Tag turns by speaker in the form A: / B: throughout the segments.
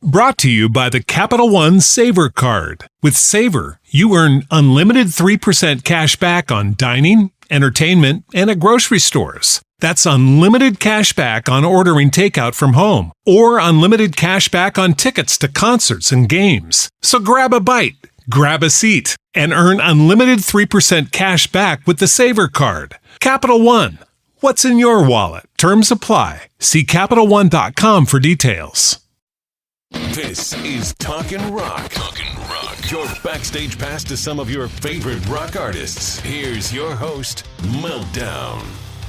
A: Brought to you by the Capital One Savor Card. With Savor, you earn unlimited 3% cash back on dining, entertainment, and at grocery stores. That's unlimited cash back on ordering takeout from home, or unlimited cash back on tickets to concerts and games. So grab a bite, grab a seat, and earn unlimited 3% cash back with the Savor Card. Capital One. What's in your wallet? Terms apply. See CapitalOne.com for details.
B: This is Talkin' Rock. Talkin' Rock. Your backstage pass to some of your favorite rock artists. Here's your host, Meltdown.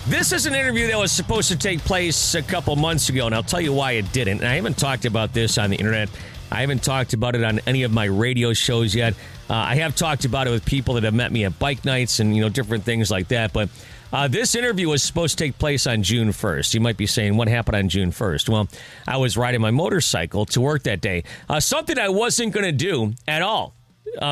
C: This is an interview that was supposed to take place a couple months ago, and I'll tell you why it didn't. And I haven't talked about this on the internet. I haven't talked about it on any of my radio shows yet. I have talked about it with people that have met me at bike nights and, different things like that. But this interview was supposed to take place on June 1st. You might be saying, what happened on June 1st? Well, I was riding my motorcycle to work that day. Something I wasn't going to do at all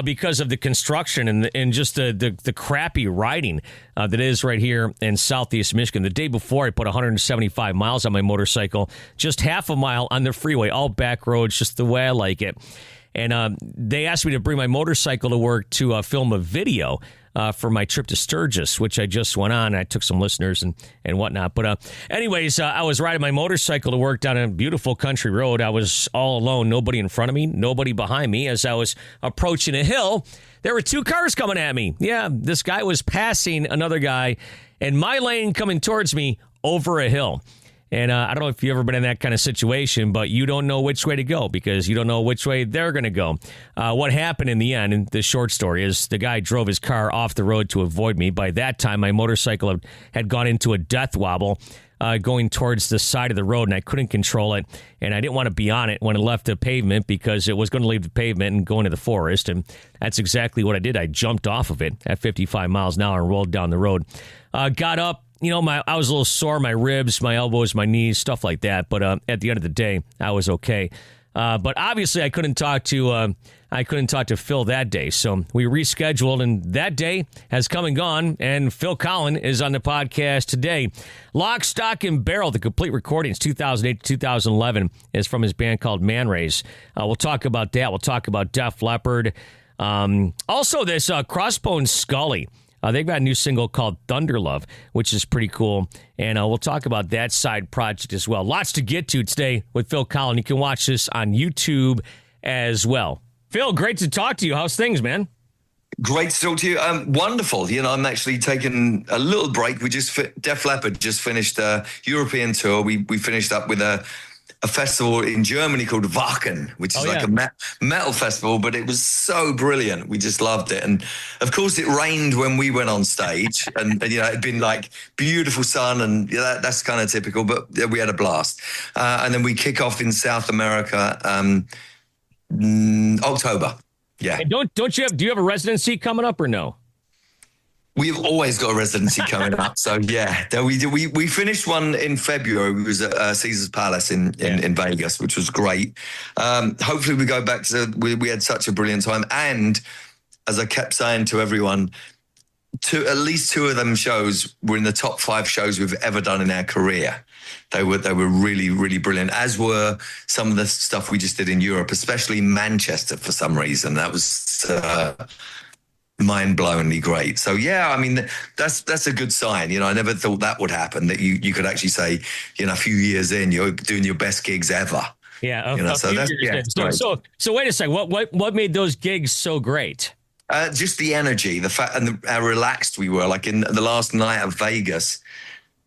C: because of the construction and just the crappy riding that is right here in Southeast Michigan. The day before, I put 175 miles on my motorcycle, just half a mile on the freeway, all back roads, just the way I like it. And they asked me to bring my motorcycle to work to film a video for my trip to Sturgis, which I just went on. I took some listeners and whatnot. But anyways, I was riding my motorcycle to work down a beautiful country road. I was all alone, nobody in front of me, nobody behind me. As I was approaching a hill, there were two cars coming at me. Yeah, this guy was passing another guy in my lane coming towards me over a hill. And I don't know if you've ever been in that kind of situation, but you don't know which way to go because you don't know which way they're going to go. What happened in the end, and the short story, is the guy drove his car off the road to avoid me. By that time, my motorcycle had gone into a death wobble going towards the side of the road, and I couldn't control it. And I didn't want to be on it when it left the pavement because it was going to leave the pavement and go into the forest. And that's exactly what I did. I jumped off of it at 55 miles an hour and rolled down the road. Got up. I was a little sore, my ribs, my elbows, my knees, stuff like that. But at the end of the day, I was okay. But obviously, I couldn't talk to Phil that day. So we rescheduled, and that day has come and gone. And Phil Collen is on the podcast today. Lock, Stock, and Barrel, the complete recordings, 2008 to 2011, is from his band called Man Raze. We'll talk about that. We'll talk about Def Leppard. Also, this Crossbone Skully. They've got a new single called Thunder Love, which is pretty cool. And we'll talk about that side project as well. Lots to get to today with Phil Collen. You can watch this on YouTube as well. Phil, great to talk to you. How's things, man?
D: Great to talk to you. Wonderful. I'm actually taking a little break. Def Leppard just finished a European tour. We finished up with a festival in Germany called Wacken, which is a metal festival, but it was so brilliant. We just loved it. And of course it rained when we went on stage and it'd been like beautiful sun and that's kind of typical, but we had a blast. And then we kick off in South America, October. Yeah.
C: And do you have a residency coming up or no?
D: We've always got a residency coming up. So, yeah, we finished one in February. We was at Caesar's Palace in Vegas, which was great. Hopefully we go back to, we had such a brilliant time. And as I kept saying to everyone, at least two of them shows were in the top 5 shows we've ever done in our career. They were really, really brilliant, as were some of the stuff we just did in Europe, especially Manchester for some reason. That was mind-blowingly great. So that's a good sign. I never thought that would happen, that you could actually say, a few years in, you're doing your best gigs ever.
C: Yeah. So wait a second. What made those gigs so great?
D: Just the energy, the fact, and how relaxed we were. Like in the last night of Vegas,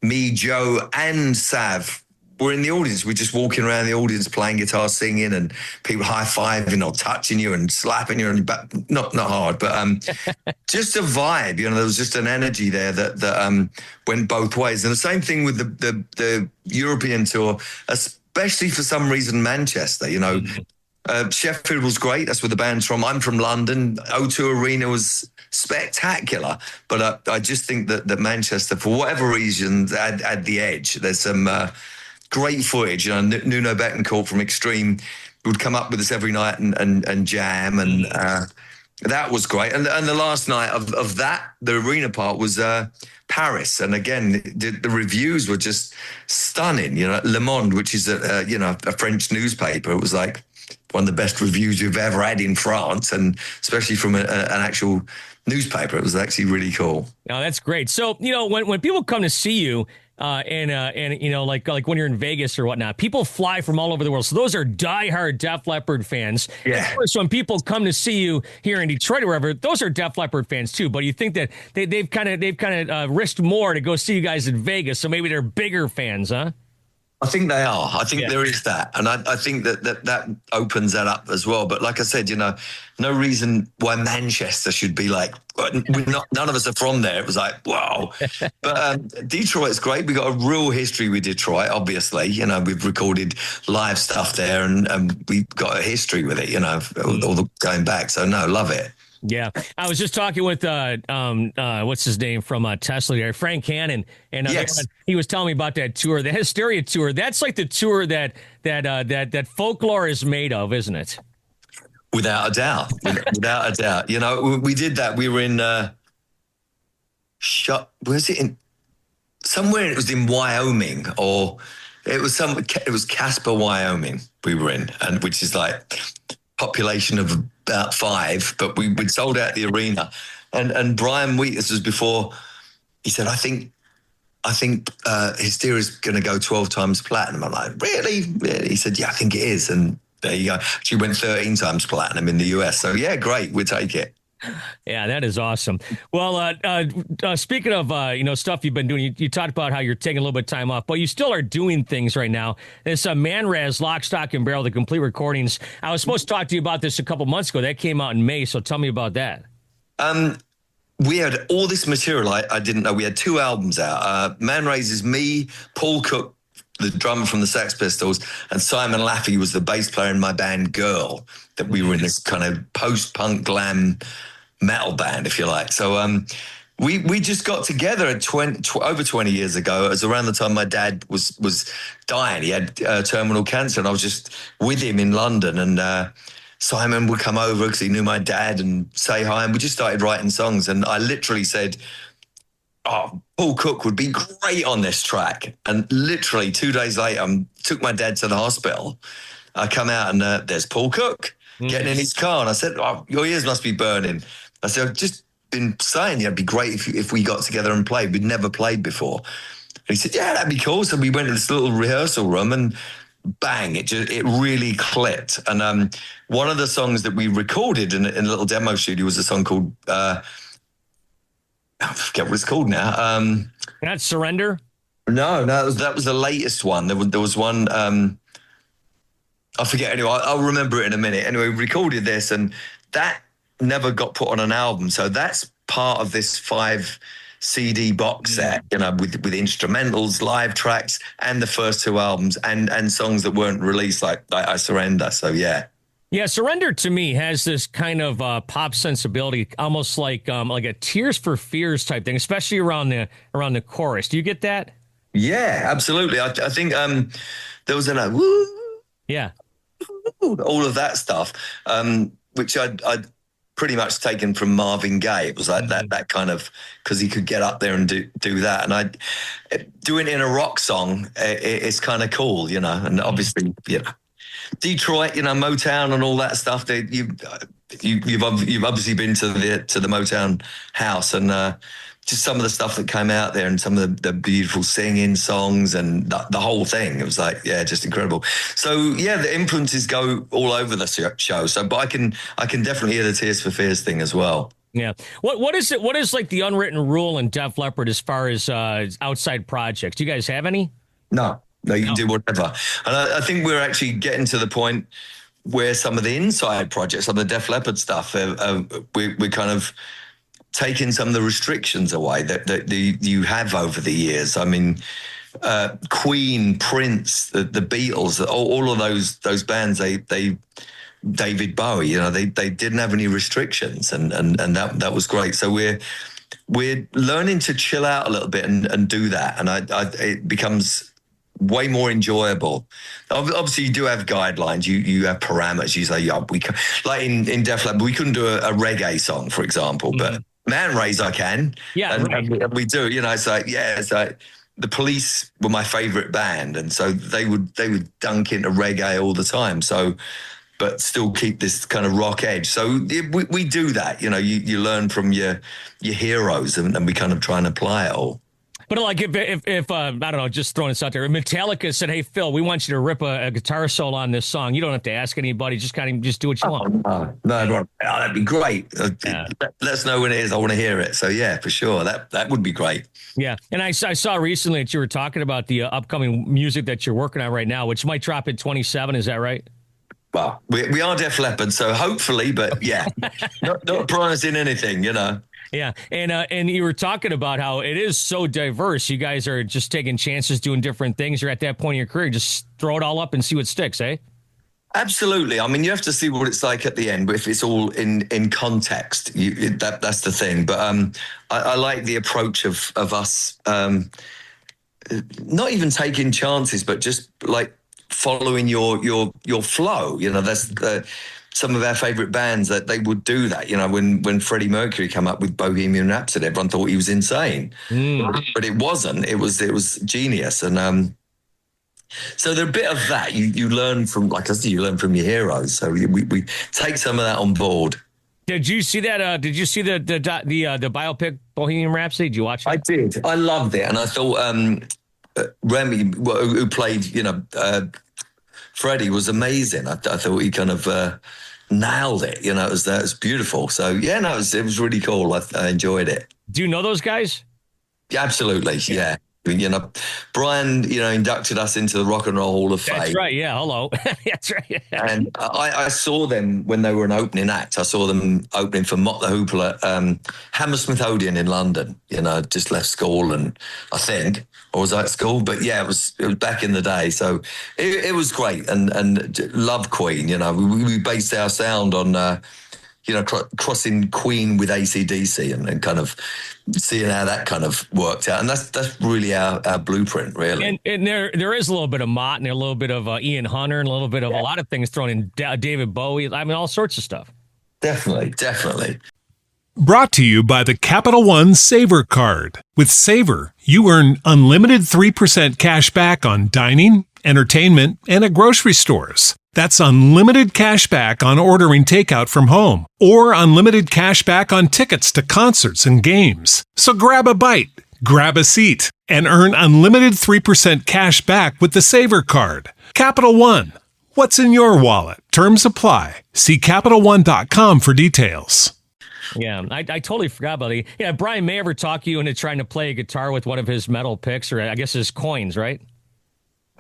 D: me, Joe, and Sav were in the audience. We're just walking around the audience, playing guitar, singing, and people high-fiving or touching you and slapping you on your back. Not hard, but just a vibe. There was just an energy there that went both ways. And the same thing with the European tour, especially for some reason Manchester. Sheffield was great. That's where the band's from. I'm from London. O2 Arena was spectacular. But I just think that Manchester, for whatever reason, had the edge. There's some great footage. Nuno Bettencourt from Extreme would come up with us every night and jam. And that was great. And the last night of that, the arena part was Paris. And again, the reviews were just stunning. Le Monde, which is a French newspaper, it was like one of the best reviews we've ever had in France, and especially from an actual newspaper. It was actually really cool.
C: No, that's great. So, when people come to see you, and like when you're in Vegas or whatnot, people fly from all over the world. So those are diehard Def Leppard fans.
D: Yeah.
C: Of course, when people come to see you here in Detroit or wherever, those are Def Leppard fans too. But you think that they've kind of risked more to go see you guys in Vegas, so maybe they're bigger fans, huh?
D: I think they are. I think there is that. And I think that opens that up as well. But like I said, no reason why Manchester should be like, none of us are from there. It was like, wow. But Detroit's great. We got a real history with Detroit, obviously. We've recorded live stuff there and we've got a history with it, all the going back. So, no, love it.
C: Yeah, I was just talking with what's his name from Tesla there, Frank Cannon, and
D: yes.
C: He was telling me about that tour, the Hysteria tour. That's like the tour that folklore is made of, isn't it?
D: Without a doubt, without a doubt. We did that. We were in was it in somewhere? It was in Wyoming, or it was Casper, Wyoming. We were in, and which is like population of about 5, but we'd sold out the arena. And Brian Wheat, this was before, he said, I think Hysteria's going to go 12 times platinum. I'm like, really? He said, yeah, I think it is. And there you go. She went 13 times platinum in the US. So yeah, great. We'll take it.
C: Yeah, that is awesome. Well, speaking of, stuff you've been doing, you talked about how you're taking a little bit of time off, but you still are doing things right now. This Man Raze, Lock, Stock, and Barrel, the complete recordings. I was supposed to talk to you about this a couple months ago. That came out in May, so tell me about that.
D: We had all this material. I didn't know. We had 2 albums out. Man Raze is me, Paul Cook, the drummer from the Sex Pistols, and Simon Laffey was the bass player in my band Girl, that we were in this kind of post-punk glam metal band, if you like. So we just got together over 20 years ago. It was around the time my dad was dying. He had terminal cancer, and I was just with him in London. And Simon would come over because he knew my dad and say hi. And we just started writing songs. And I literally said, Paul Cook would be great on this track. And literally 2 days later, I took my dad to the hospital. I come out and there's Paul Cook getting in his car. And I said, your ears must be burning. I said, I've just been saying it'd be great if we got together and played. We'd never played before. And he said, yeah, that'd be cool. So we went to this little rehearsal room and bang, it really clicked. And one of the songs that we recorded in a little demo studio was a song called, I forget what it's called now.
C: Not Surrender?
D: No, that was the latest one. There was one, I forget. Anyway, I'll remember it in a minute. Anyway, we recorded this and that never got put on an album. So that's part of this 5 CD box set, with instrumentals, live tracks, and the first 2 albums and songs that weren't released like I Surrender. So yeah.
C: Yeah, Surrender to me has this kind of pop sensibility, almost like a Tears for Fears type thing, especially around the chorus. Do you get that?
D: Yeah, absolutely. I think there was a woo,
C: yeah,
D: all of that stuff, which I'd pretty much taken from Marvin Gaye. It was like that kind of, because he could get up there and do that. And doing it in a rock song, it's kind of cool, and obviously, Detroit, Motown and all that stuff. You've obviously been to the Motown house, and just some of the stuff that came out there, and some of the beautiful singing songs, and the whole thing. It was like, yeah, just incredible. So yeah, the influences go all over the show. So, but I can definitely hear the Tears for Fears thing as well.
C: Yeah. What is it? What is like the unwritten rule in Def Leppard as far as outside projects? Do you guys have any?
D: No, you can do whatever. And I think we're actually getting to the point where some of the inside projects, some of the Def Leppard stuff, we're kind of taking some of the restrictions away that you have over the years. I mean, Queen, Prince, the Beatles, all of those bands, they David Bowie, they didn't have any restrictions, and that was great. So we're learning to chill out a little bit and do that, and it becomes way more enjoyable. Obviously, you do have guidelines. You have parameters. You say, yeah, we can, like in Def Leppard, we couldn't do a reggae song, for example, but Man Raze I can.
C: Yeah,
D: and we do. It's like, yeah, it's like the Police were my favorite band, and so they would dunk into reggae all the time. So but still keep this kind of rock edge. So we do that. You learn from your heroes, and we kind of try and apply it all.
C: But like if I don't know, just throwing this out there, if Metallica said, "Hey Phil, we want you to rip a guitar solo on this song," you don't have to ask anybody. Just do what you want.
D: No, that'd be great. Let us know when it is. I want to hear it. So yeah, for sure, that would be great.
C: Yeah, and I saw recently that you were talking about the upcoming music that you're working on right now, which might drop in 27. Is that right?
D: Well, we are Def Leppard, so hopefully, but yeah, not promising anything,
C: Yeah, and you were talking about how it is so diverse. You guys are just taking chances, doing different things. You're at that point in your career, just throw it all up and see what sticks, eh?
D: Absolutely. I mean, you have to see what it's like at the end, but if it's all in context, that's the thing. But I like the approach of us, not even taking chances, but just like following your flow. That's some of our favorite bands that they would do that. When Freddie Mercury came up with Bohemian Rhapsody, everyone thought he was insane, but it wasn't. It was genius. And so there's a bit of that you learn from, like I said, you learn from your heroes. So we take some of that on board. Did you see that?
C: Did you see the biopic Bohemian Rhapsody? Did you watch it?
D: I did. I loved it, and I thought Remy, who played Freddie, was amazing. I thought he kind of nailed it. It was beautiful. So yeah, no, it was really cool. I enjoyed it.
C: Do you know those guys?
D: Yeah, absolutely. Yeah. Brian, inducted us into the Rock and Roll Hall of Fame.
C: That's right. Yeah. Hello. That's right.
D: And I saw them when they were an opening act. I saw them opening for Mutt Lange at Hammersmith Odeon in London. Just left school, and I think, or was I at school? But yeah, it was back in the day. So it was great, and love Queen. We based our sound on crossing Queen with AC/DC and kind of seeing how that kind of worked out. And that's really our blueprint, really.
C: And there is a little bit of Mott and a little bit of Ian Hunter and a little bit of a lot of things thrown in, David Bowie. I mean, all sorts of stuff.
D: Definitely.
A: Brought to you by the Capital One Saver Card. With Saver, you earn unlimited 3% cash back on dining, entertainment, and at grocery stores. That's unlimited cash back on ordering takeout from home, or unlimited cash back on tickets to concerts and games. So grab a bite, grab a seat, and earn unlimited 3% cash back with the Saver Card. Capital One. What's in your wallet? Terms apply. See CapitalOne.com for details.
C: Yeah, I totally forgot about it. Yeah, Brian may ever talk you into trying to play a guitar with one of his metal picks, or I guess his coins, right?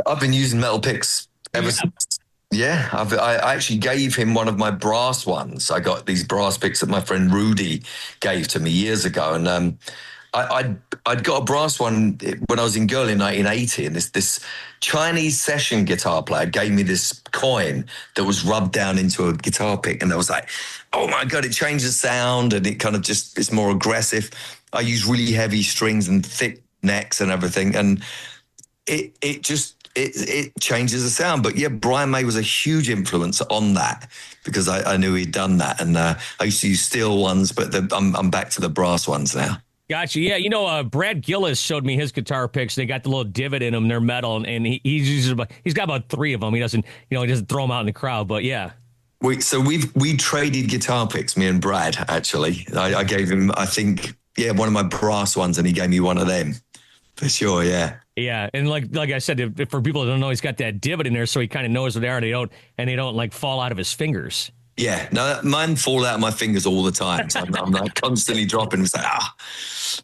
D: I've been using metal picks ever since. Yeah, I actually gave him one of my brass ones. I got these brass picks that my friend Rudy gave to me years ago, and I'd got a brass one when I was in Girl in 1980, and this Chinese session guitar player gave me this coin that was rubbed down into a guitar pick, and I was like, oh my God, it changed the sound, and it kind of it's more aggressive. I use really heavy strings and thick necks and everything, and it changes the sound. But yeah, Brian May was a huge influence on that, because I knew he'd done that, and I used to use steel ones, but I'm back to the brass ones now.
C: Gotcha. Yeah, Brad Gillis showed me his guitar picks. They got the little divot in them. They're metal, and he's got about 3 of them. He doesn't throw them out in the crowd, but yeah.
D: We traded guitar picks, me and Brad, actually. I gave him, I think, one of my brass ones, and he gave me one of them. For sure, yeah.
C: Yeah, and like I said, if for people that don't know, he's got that divot in there, so he kind of knows what they are, and they don't like fall out of his fingers.
D: Yeah, no, mine fall out of my fingers all the time. So I'm like constantly dropping. It's like,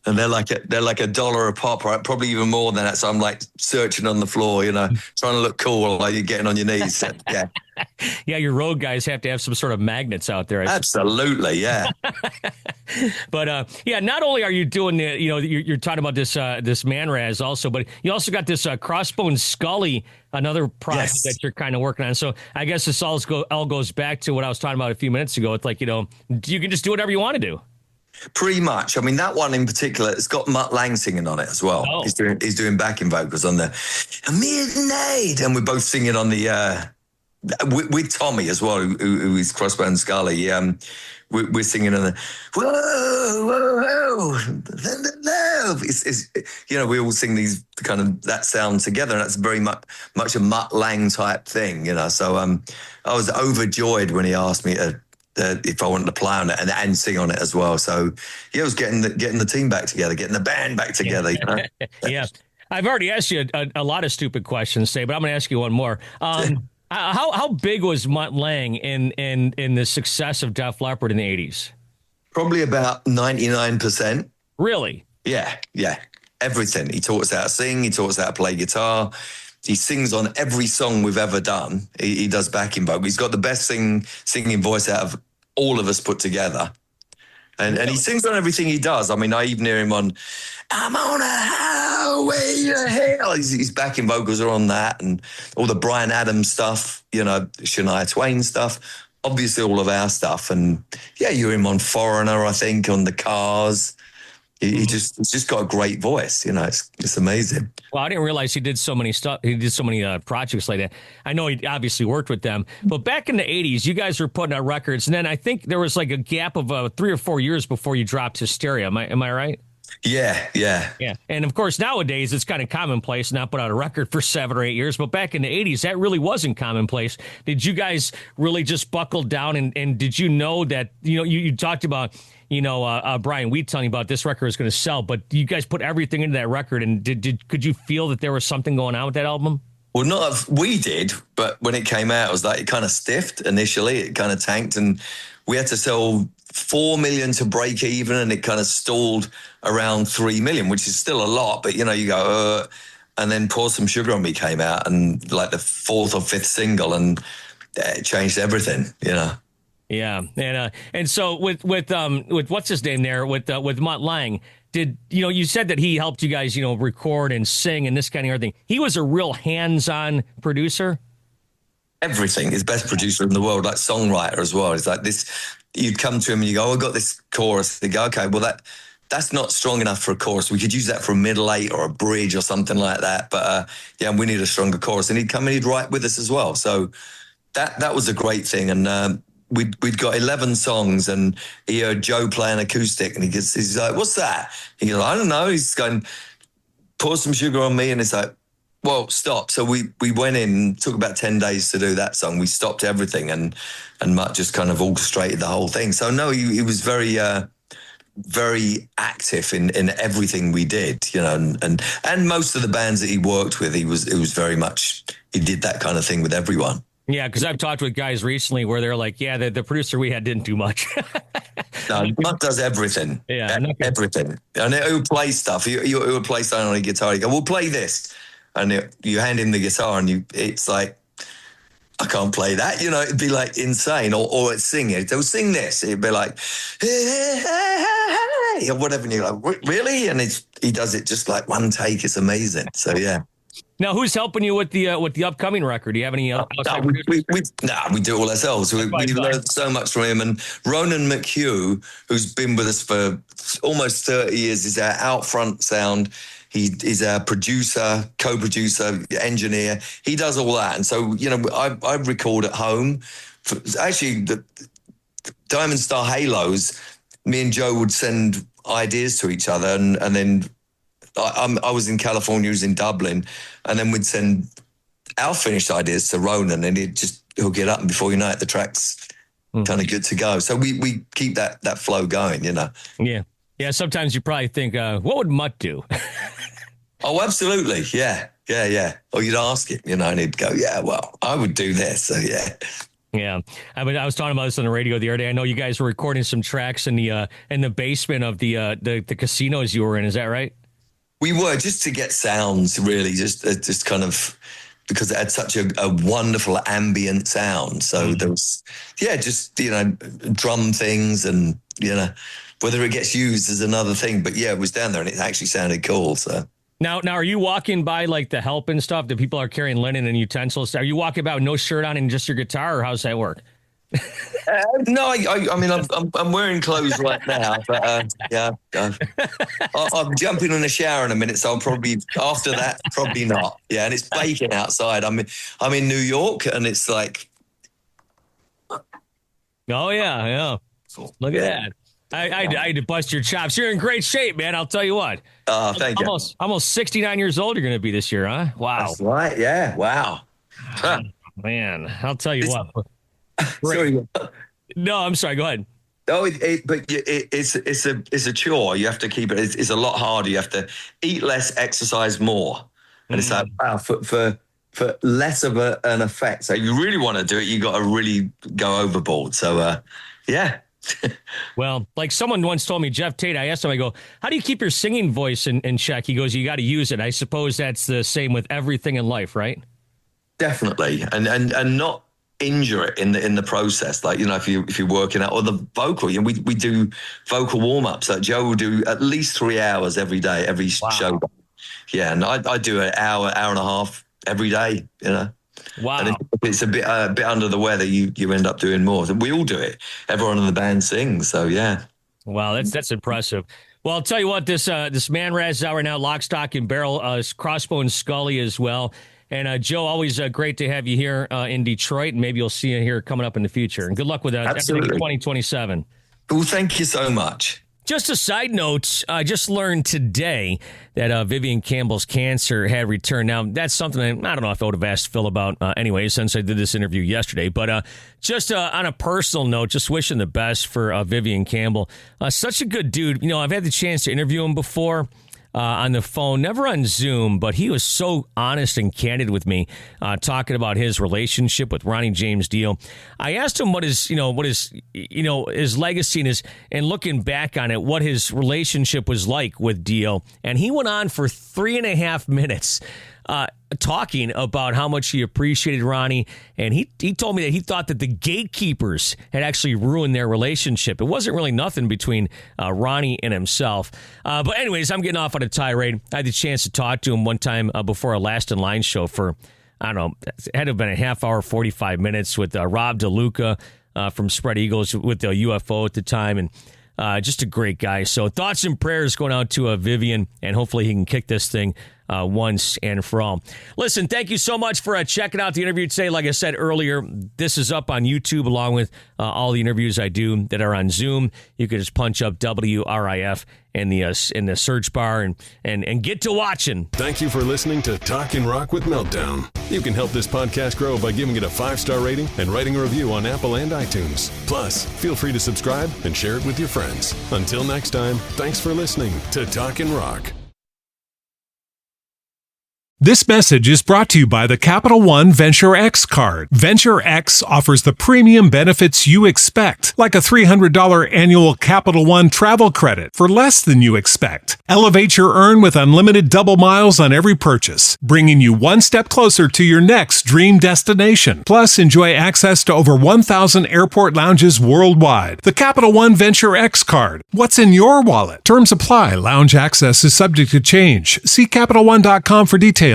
D: and they're like $1 a pop, right? Probably even more than that. So I'm like searching on the floor, trying to look cool while you're getting on your knees. So, yeah.
C: Yeah, your road guys have to have some sort of magnets out there.
D: Absolutely, yeah.
C: But not only are you doing you're talking about this Man Raze also, but you also got this Crossbone Skully, another project that you're kind of working on. So I guess this all goes back to what I was talking about a few minutes ago. It's like, you can just do whatever you want to do.
D: Pretty much. I mean, that one in particular, it's got Mutt Lange singing on it as well. Oh. He's doing backing vocals on the Midnight, and we're both singing on the with Tommy as well, who is Crossbone Skully. We're singing on the whoa, whoa, whoa, it's we all sing these kind of that sound together, and that's very much a Mutt Lange type thing, So I was overjoyed when he asked me if I wanted to play on it and sing on it as well. So yeah, it was getting the team back together, getting the band back together.
C: Yeah, I've already asked you a lot of stupid questions, but I'm going to ask you one more. How big was Mutt Lange in the success of Def Leppard in the 80s?
D: Probably about 99%.
C: Really?
D: Yeah. Everything. He taught us how to sing. He taught us how to play guitar. He sings on every song we've ever done. He does backing vocal. He's got the best singing voice out of all of us put together. And he sings on everything he does. I mean, I even hear him on "I'm on a highway to hell." His backing vocals are on that, and all the Bryan Adams stuff, Shania Twain stuff, obviously all of our stuff. And yeah, you hear him on Foreigner, I think, on the Cars. He's just got a great voice, it's amazing.
C: Well, I didn't realize he did so many stuff. He did so many projects like that. I know he obviously worked with them, but back in the 80s, you guys were putting out records, and then I think there was like a gap of 3 or 4 years before you dropped Hysteria. Am I right?
D: Yeah.
C: And of course, nowadays it's kind of commonplace not put out a record for 7 or 8 years. But back in the 80s, that really wasn't commonplace. Did you guys really just buckle down? And did you know that, you talked about, Brian Wheat telling you about this record is going to sell, but you guys put everything into that record. And could you feel that there was something going on with that album?
D: Well, we did, but when it came out, it was like it kind of stiffed initially. It kind of tanked, and we had to sell 4 million to break even, and it kind of stalled around 3 million, which is still a lot. But, you go, and then Pour Some Sugar on Me came out, and like the 4th or 5th single, and it changed everything,
C: Yeah, and so with what's his name there with Mutt Lange, did you said that he helped you guys record and sing and this kind of thing. He was a real hands-on producer.
D: Everything. He's best producer in the world, like songwriter as well. It's like this. You'd come to him and you go, "Oh, I got this chorus." They go, "Okay, well that's not strong enough for a chorus. We could use that for a middle eight or a bridge or something like that. But we need a stronger chorus." And he'd come and he'd write with us as well. So that was a great thing. And we'd got 11 songs, and he heard Joe playing acoustic, and he's like, "What's that?" He goes, "I don't know." He's going, "Pour Some Sugar on Me," and it's like, well, stop. So we went in, it took about 10 days to do that song. We stopped everything, and Mutt just kind of orchestrated the whole thing. So no, he was very, very active in everything we did, and most of the bands that he worked with, it was very much, he did that kind of thing with everyone.
C: Yeah, because I've talked with guys recently where they're like, yeah, the producer we had didn't do much.
D: No, Mutt does everything.
C: Yeah.
D: Everything. And he'll play stuff. He'll play something on a guitar. He go, "We'll play this." And you hand him the guitar, and it's like, I can't play that. It'd be like insane. Or it's singing. They'll sing this. It'd be like, hey, or whatever. And you're like, really? And he does it just like one take. It's amazing. So, yeah.
C: Now, who's helping you with the upcoming record? Do you have any outside
D: we do it all ourselves. We learned so much from him. And Ronan McHugh, who's been with us for almost 30 years, is our out front sound. He is our producer, co-producer, engineer. He does all that. And so, I record at home. Actually, the Diamond Star Halos, me and Joe would send ideas to each other, and then I was in California, he was in Dublin, and then we'd send our finished ideas to Ronan, and he'll get up, and before you know it, the track's kind of good to go. So we keep that flow going,
C: Yeah, sometimes you probably think, what would Mutt do?
D: Oh, absolutely. Yeah. Or you'd ask him, and he'd go, "Yeah, well, I would do this." So, yeah.
C: Yeah, I was talking about this on the radio the other day. I know you guys were recording some tracks in the basement of the casinos you were in. Is that right?
D: We were, just to get sounds, really, just kind of, because it had such a wonderful ambient sound. So there was, just, drum things, and, whether it gets used is another thing. But yeah, it was down there, and it actually sounded cool. So
C: now, are you walking by like the help and stuff? The people are carrying linen and utensils. Are you walking by with no shirt on and just your guitar, or how's that work?
D: No, I mean, I'm wearing clothes right now, but I'm jumping in the shower in a minute, so I'll probably, after that, probably not. Yeah, and it's baking outside. I'm in New York, and it's like,
C: oh yeah, look at that. I had to bust your chops. You're in great shape, man. I'll tell you what.
D: Thank you.
C: Almost 69 years old you're going to be this year, huh? Wow.
D: That's right. Yeah. Wow. Huh.
C: Man, I'll tell you what.
D: Sorry.
C: No, I'm sorry. Go ahead.
D: Oh, it's a chore. You have to keep it. It's a lot harder. You have to eat less, exercise more, and it's like wow, for less of an effect. So you really want to do it, you got to really go overboard. So yeah.
C: Well, like someone once told me, Jeff Tate, I asked him, I go, how do you keep your singing voice in check? He goes, you got to use it. I suppose that's the same with everything in life, right?
D: Definitely, and not injure it in the process. Like, you know, if you're working out, or the vocal, you know, we do vocal warm-ups. Like Joe will do at least 3 hours every day, every show. Yeah, and I do an hour and a half every day, you know.
C: Wow.
D: And if it's a bit under the weather, you end up doing more. We all do it. Everyone in the band sings, so yeah.
C: Wow, that's impressive. Well, I'll tell you what, this Man Raze hour now, Lock, Stock, and Barrel, Crossbone Skully as well. And Joe, always great to have you here in Detroit, and maybe you'll see you here coming up in the future. And good luck with everything in 2027.
D: Well, thank you so much.
C: Just a side note, I just learned today that Vivian Campbell's cancer had returned. Now, that's something I don't know if I would have asked Phil about anyway, since I did this interview yesterday. But just on a personal note, just wishing the best for Vivian Campbell. Such a good dude. You know, I've had the chance to interview him before. On the phone, never on Zoom, but he was so honest and candid with me, talking about his relationship with Ronnie James Dio. I asked him what his legacy and looking back on it, what his relationship was like with Dio, and he went on for 3.5 minutes. Talking about how much he appreciated Ronnie, and he told me that he thought that the gatekeepers had actually ruined their relationship. It wasn't really nothing between Ronnie and himself. But anyways, I'm getting off on a tirade. I had the chance to talk to him one time before our Last in Line show for, I don't know, it had to have been a half hour, 45 minutes with Rob DeLuca from Spread Eagles with the UFO at the time, and just a great guy. So thoughts and prayers going out to Vivian, and hopefully he can kick this thing once and for all. Listen, thank you so much for checking out the interview today. Like I said earlier, this is up on YouTube along with all the interviews I do that are on Zoom. You can just punch up WRIF in the search bar and get to watching.
B: Thank you for listening to Talkin' Rock with Meltdown. You can help this podcast grow by giving it a 5-star rating and writing a review on Apple and iTunes. Plus, feel free to subscribe and share it with your friends. Until next time, thanks for listening to Talkin' Rock.
A: This message is brought to you by the Capital One Venture X card. Venture X offers the premium benefits you expect, like a $300 annual Capital One travel credit for less than you expect. Elevate your earn with unlimited double miles on every purchase, bringing you one step closer to your next dream destination. Plus, enjoy access to over 1,000 airport lounges worldwide. The Capital One Venture X card. What's in your wallet? Terms apply. Lounge access is subject to change. See CapitalOne.com for details.